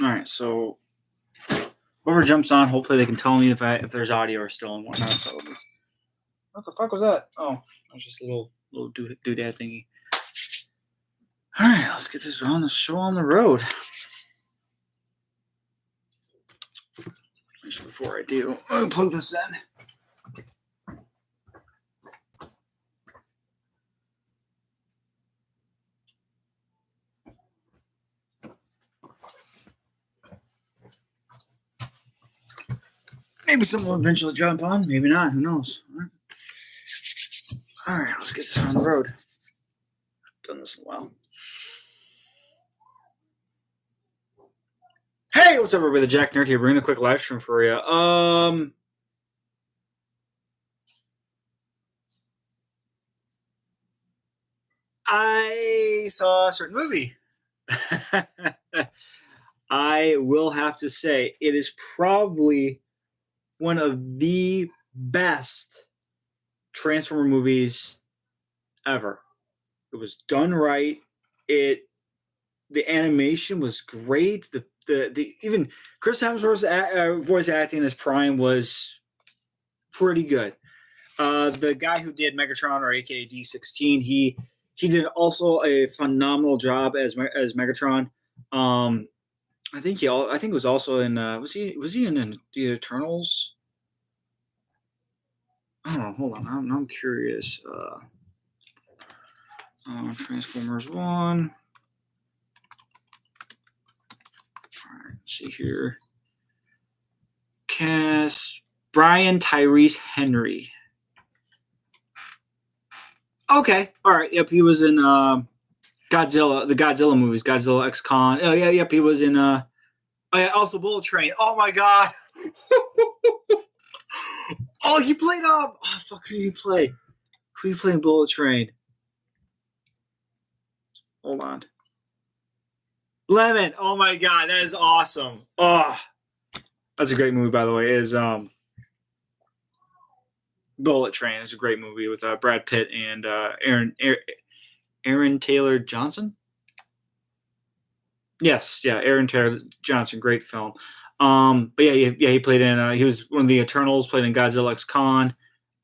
All right, so whoever jumps on, hopefully they can tell me if there's audio still and whatnot. So, what the fuck was that? Oh, it was just a little doodad thingy. All right, let's get this on the show on the road. Before I do, I'll plug this in. Maybe someone will eventually jump on. Maybe not. Who knows? All right, let's get this on the road. I've done this in a while. Hey, what's up, everybody? The Jack Nerd here, bringing a quick live stream for you. I saw a certain movie. I will have to say it is probably one of the best Transformer movies ever. It was done right. The animation was great. The even Chris Hemsworth's voice acting as Prime was pretty good. The guy who did Megatron, or AKA D16, he did also a phenomenal job as Megatron. I think it was also in was he in the Eternals? I don't know. Hold on, I'm curious. Transformers 1. All right, let's see here. Cast Brian Tyrese Henry. Okay, all right. Yep, he was in Godzilla, the Godzilla movies, Godzilla X Kong. Oh yeah, yep, he was in also Bullet Train. Oh my god. Oh, he played who did he play? Who did he play in Bullet Train? Hold on. Lemon. Oh my god, that is awesome. Oh, that's a great movie, by the way. Is Bullet Train is a great movie with Brad Pitt and Aaron Taylor Johnson. Yes, yeah, Aaron Taylor Johnson, great film. But yeah, he played in. He was one of the Eternals. Played in Godzilla X Kong,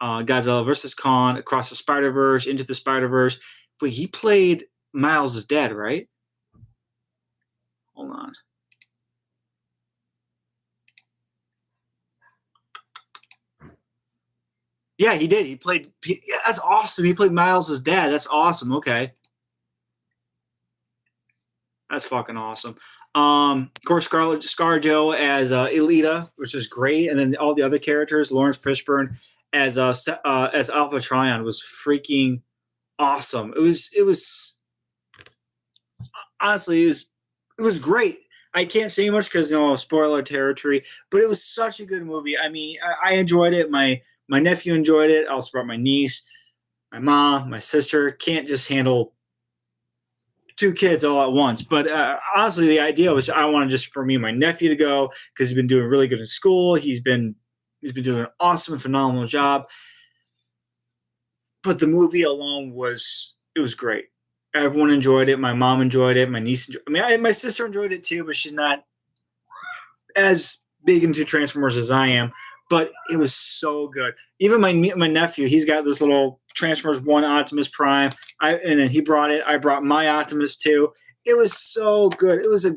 Godzilla vs. Kong, Across the Spider-Verse, Into the Spider-Verse. But he played Miles' dad, right? Hold on. Yeah, he did. He played. Yeah, that's awesome. He played Miles' dad. That's awesome. Okay. That's fucking awesome. Of course, ScarJo as Elita, which is great, and then all the other characters, Lawrence Fishburne as Alpha Trion was freaking awesome. It was honestly it was great. I can't say much because spoiler territory, but it was such a good movie. I mean, I enjoyed it. My nephew enjoyed it. I also brought my niece, my mom, my sister. Can't just handle 2 kids all at once. But honestly, the idea was I wanted just for me and my nephew to go because he's been doing really good in school. He's been doing an awesome and phenomenal job. But the movie alone was great. Everyone enjoyed it. My mom enjoyed it. My niece my sister enjoyed it too, but she's not as big into Transformers as I am. But it was so good. Even my nephew, he's got this little Transformers 1 Optimus Prime. And then he brought it. I brought my Optimus too. It was so good. It's a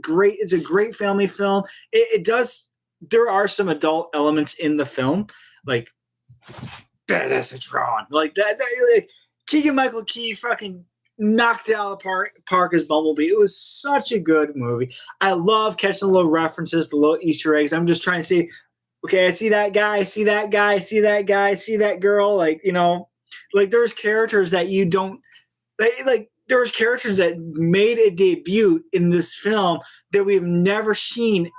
great family film. There are some adult elements in the film, like Badassatron, like that like Keegan-Michael Key fucking knocked it out of the park as Bumblebee. It was such a good movie. I love catching the little references, the little Easter eggs. I'm just trying to see, okay, I see that guy, I see that guy, I see that guy, I see that girl. Like, like there's characters that you don't like. There's characters that made a debut in this film that we've never seen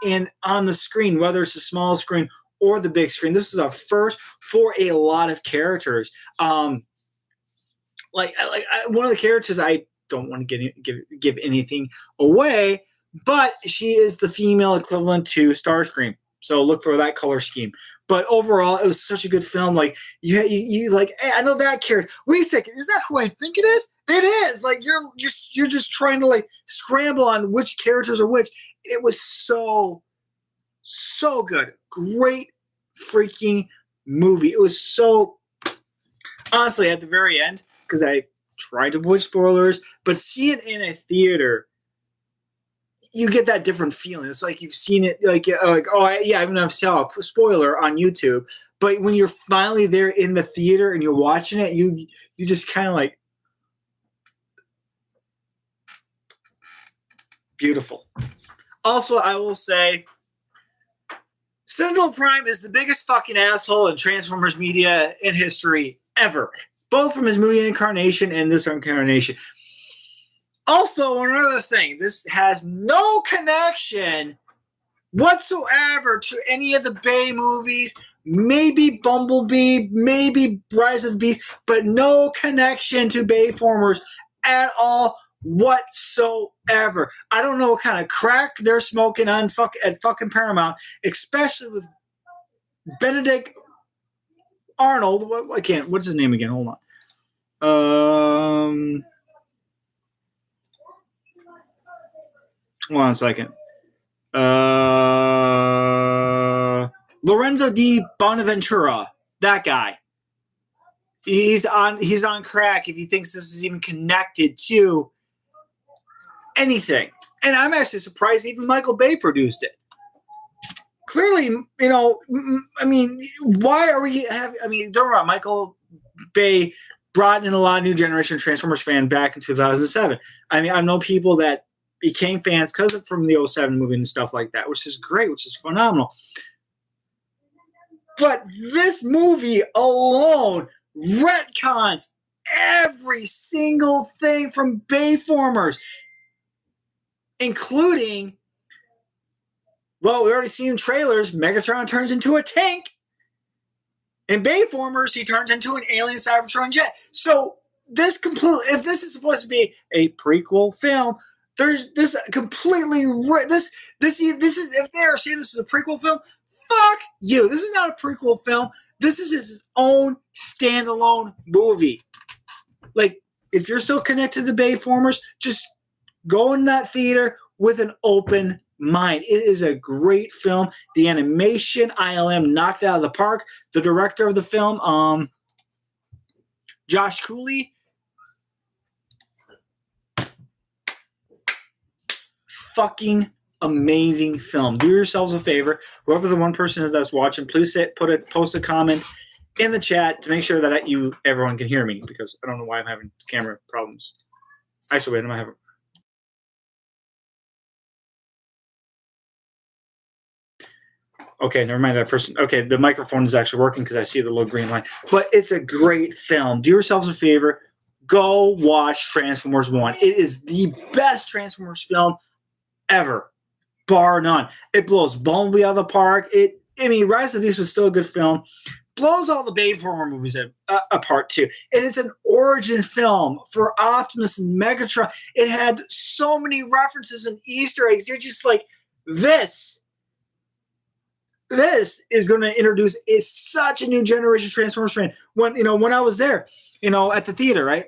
on the screen, whether it's the small screen or the big screen. This is a first for a lot of characters. One of the characters, I don't want to give anything away, but she is the female equivalent to Starscream. So look for that color scheme. But overall, it was such a good film. Like you like, hey, I know that character. Wait a second, is that who I think it is? It is. Like you're just trying to like scramble on which characters are which. It was so good. Great freaking movie. It was so honestly at the very end, because I tried to avoid spoilers, but see it in a theater, you get that different feeling. It's like you've seen it, like oh yeah, I even saw a spoiler on YouTube. But when you're finally there in the theater and you're watching it, you just kind of like beautiful. Also, I will say, Sentinel Prime is the biggest fucking asshole in Transformers media in history ever, both from his movie incarnation and this incarnation. Also, another thing, this has no connection whatsoever to any of the Bay movies, maybe Bumblebee, maybe Rise of the Beast, but no connection to Bayformers at all whatsoever. I don't know what kind of crack they're smoking on at fucking Paramount, especially with Benedict Arnold. What's his name again? Hold on. Hold on a second. Lorenzo Di Bonaventura, that guy. He's on crack if he thinks this is even connected to anything. And I'm actually surprised even Michael Bay produced it. Clearly, I mean, why are we having? I mean, don't worry, Michael Bay brought in a lot of new generation Transformers fan back in 2007. I mean, I know people that became fans because of from the 2007 movie and stuff like that, which is great, which is phenomenal. But this movie alone retcons every single thing from Bayformers, including, well, we already seen in trailers, Megatron turns into a tank. In Bayformers, he turns into an alien Cybertron jet. So if this is supposed to be a prequel film, there's this completely this is if they are saying this is a prequel film, fuck you. This is not a prequel film. This is his own standalone movie. Like, if you're still connected to the Bayformers, just go in that theater with an open mind. It is a great film. The animation, ILM knocked it out of the park. The director of the film, Josh Cooley, fucking amazing film. Do yourselves a favor. Whoever the one person is that's watching, please post a comment in the chat to make sure that everyone can hear me, because I don't know why I'm having camera problems. Actually, wait, I'm having. Okay, never mind that person. Okay, the microphone is actually working because I see the little green line. But it's a great film. Do yourselves a favor. Go watch Transformers 1. It is the best Transformers film ever, bar none. It blows Bumblebee out of the park. Rise of the Beast was still a good film. Blows all the Bayformer movies apart too. And it's an origin film for Optimus and Megatron. It had so many references and Easter eggs. You're just like, this is going to introduce such a new generation of Transformers fan. When I was there, at the theater, right?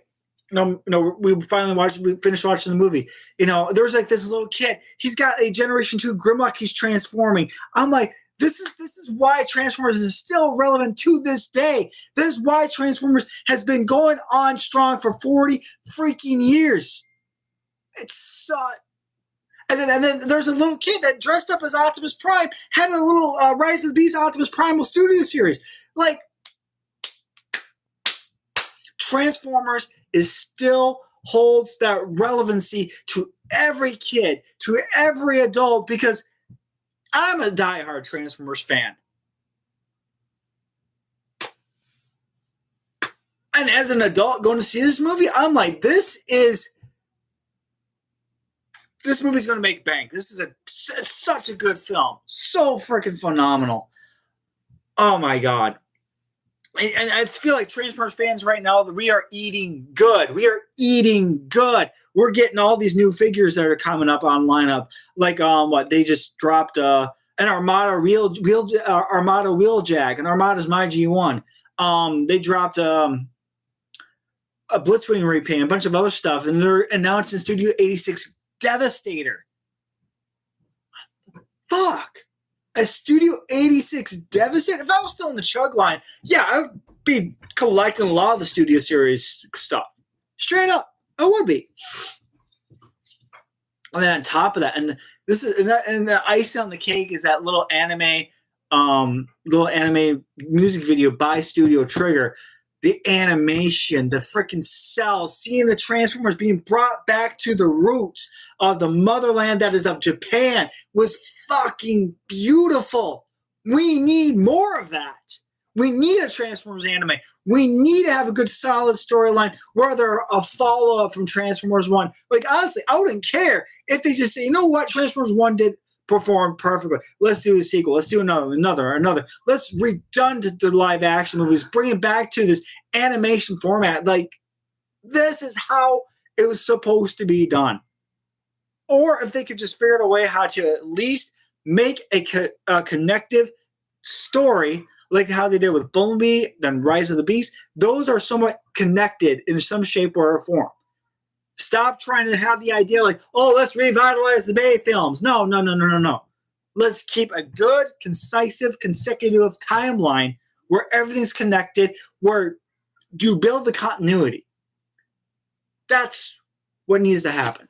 We finished watching the movie. There was like this little kid. He's got a Generation 2 Grimlock he's transforming. I'm like, this is why Transformers is still relevant to this day. This is why Transformers has been going on strong for 40 freaking years. It's so. And then there's a little kid that dressed up as Optimus Prime, had a little Rise of the Beast Optimus Primal Studio Series. Like, Transformers still holds that relevancy to every kid, to every adult, because I'm a diehard Transformers fan. And as an adult going to see this movie, I'm like, this movie's going to make bank. This is such a good film. So freaking phenomenal. Oh my God. And I feel like Transformers fans right now, we are eating good. We are eating good. We're getting all these new figures that are coming up on lineup. Like, they just dropped An Armada Armada Wheeljack, an Armada's my G1. They dropped a Blitzwing repaint, a bunch of other stuff, and they're announcing Studio 86 Devastator. Fuck. A Studio 86 Devastator? If I was still in the Chug line, yeah, I would be collecting a lot of the Studio Series stuff. Straight up. I would be. And then on top of that, and the icing on the cake is that little anime music video by Studio Trigger. The animation, the freaking cells, seeing the Transformers being brought back to the roots of the motherland that is of Japan was fucking beautiful. We need more of that. We need a Transformers anime. We need to have a good, solid storyline, whether a follow-up from Transformers 1. Like, honestly, I wouldn't care if they just say, you know what, Transformers 1 did perform perfectly. Let's do a sequel. Let's do another. Let's redone the live-action movies, bring it back to this animation format. Like, this is how it was supposed to be done. Or if they could just figure out a way how to at least make a connective story, like how they did with Bumblebee, then Rise of the Beast. Those are somewhat connected in some shape or form. Stop trying to have the idea like, oh, let's revitalize the Bay films. No. Let's keep a good, consecutive timeline where everything's connected, where you build the continuity. That's what needs to happen.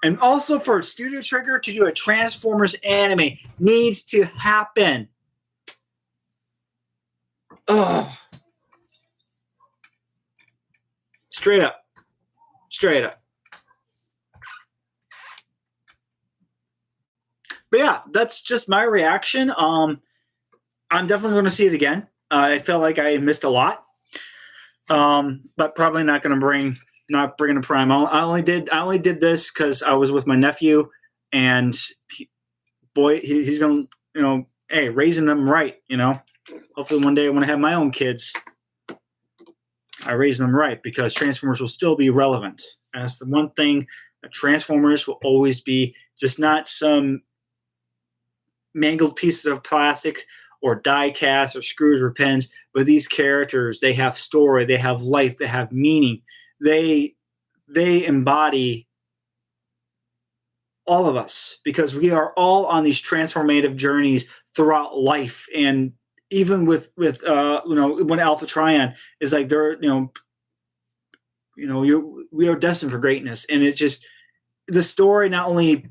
And also for Studio Trigger to do a Transformers anime needs to happen. Ugh. Straight up. But yeah, that's just my reaction. I'm definitely going to see it again. I felt like I missed a lot, but probably not going to not bringing a Prime. I only did this because I was with my nephew, and he's going to, hey, raising them right. Hopefully one day when I have my own kids, I raise them right, because Transformers will still be relevant. And that's the one thing that Transformers will always be, just not some mangled pieces of plastic or die cast or screws or pins, but these characters, they have story, they have life, they have meaning. They embody all of us, because we are all on these transformative journeys throughout life. And even with when Alpha Trion is like, they're we are destined for greatness. And it's just, the story not only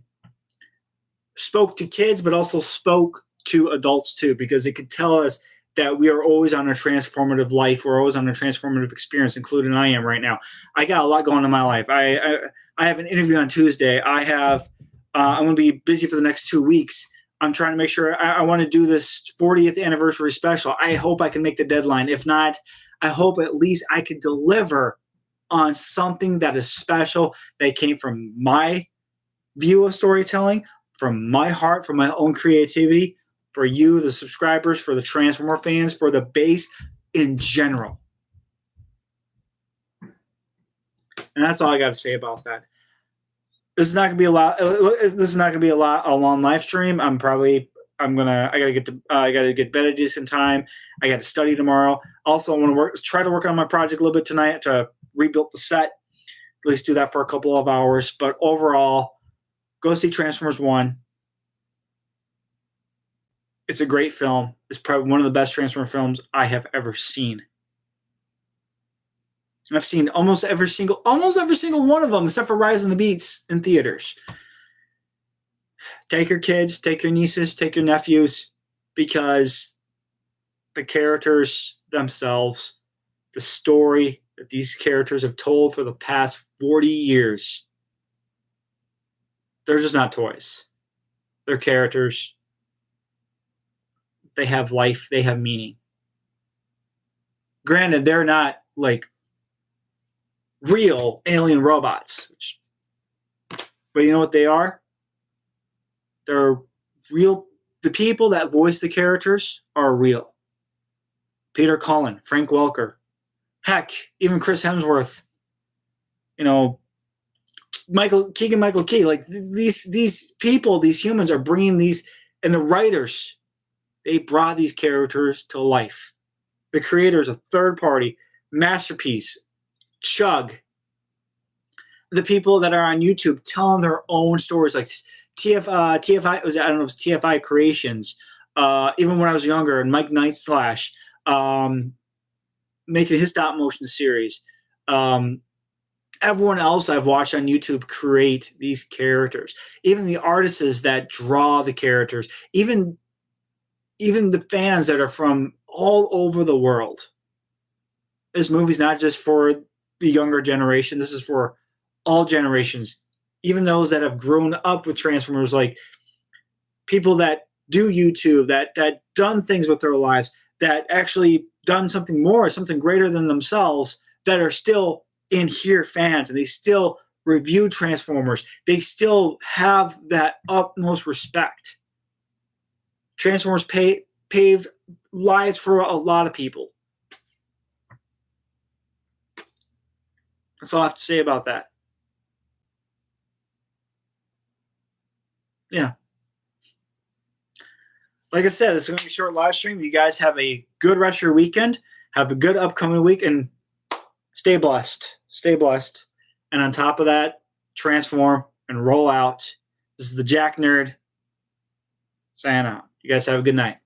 spoke to kids but also spoke to adults too, because it could tell us that we are always on a transformative life. We're always on a transformative experience, including I am right now. I got a lot going on in my life. I have an interview on Tuesday. I'm going to be busy for the next 2 weeks. I'm trying to make sure I want to do this 40th anniversary special. I hope I can make the deadline. If not, I hope at least I can deliver on something that is special, that came from my view of storytelling, from my heart, from my own creativity, for you, the subscribers, for the Transformer fans, for the base in general. And that's all I got to say about that. This is not gonna be a lot. This is not gonna be a long live stream. I gotta get to bed at a decent time. I got to study tomorrow. Also, I want to try to work on my project a little bit tonight to rebuild the set. At least do that for a couple of hours. But overall, go see Transformers 1. It's a great film. It's probably one of the best Transformer films I have ever seen. I've seen almost every single one of them, except for Rise of the Beasts, in theaters. Take your kids, take your nieces, take your nephews, because the characters themselves, the story that these characters have told for the past 40 years, they're just not toys. They're characters. They have life. They have meaning. Granted, they're not like real alien robots. But you know what they are? They're real. The people that voice the characters are real. Peter Cullen, Frank Welker, heck, even Chris Hemsworth, Michael Key. Like these people, these humans are bringing these And the writers, they brought these characters to life. The creators, a third party, Masterpiece, Chug, the people that are on YouTube telling their own stories, like TFI was, I don't know if it's TFI Creations. Even when I was younger, and Mike Nightslash, making his stop motion series. Everyone else I've watched on YouTube create these characters. Even the artists that draw the characters. Even the fans that are from all over the world. This movie's not just for the younger generation. This is for all generations. Even those that have grown up with Transformers, like people that do YouTube, that done things with their lives, that actually done something more, something greater than themselves, that are still in here fans, and they still review Transformers. They still have that utmost respect. Transformers paved lives for a lot of people. That's all I have to say about that. Yeah. Like I said, this is going to be a short live stream. You guys have a good rest of your weekend. Have a good upcoming week, and stay blessed. Stay blessed. And on top of that, transform and roll out. This is the Jack Nerd. Sign out. You guys have a good night.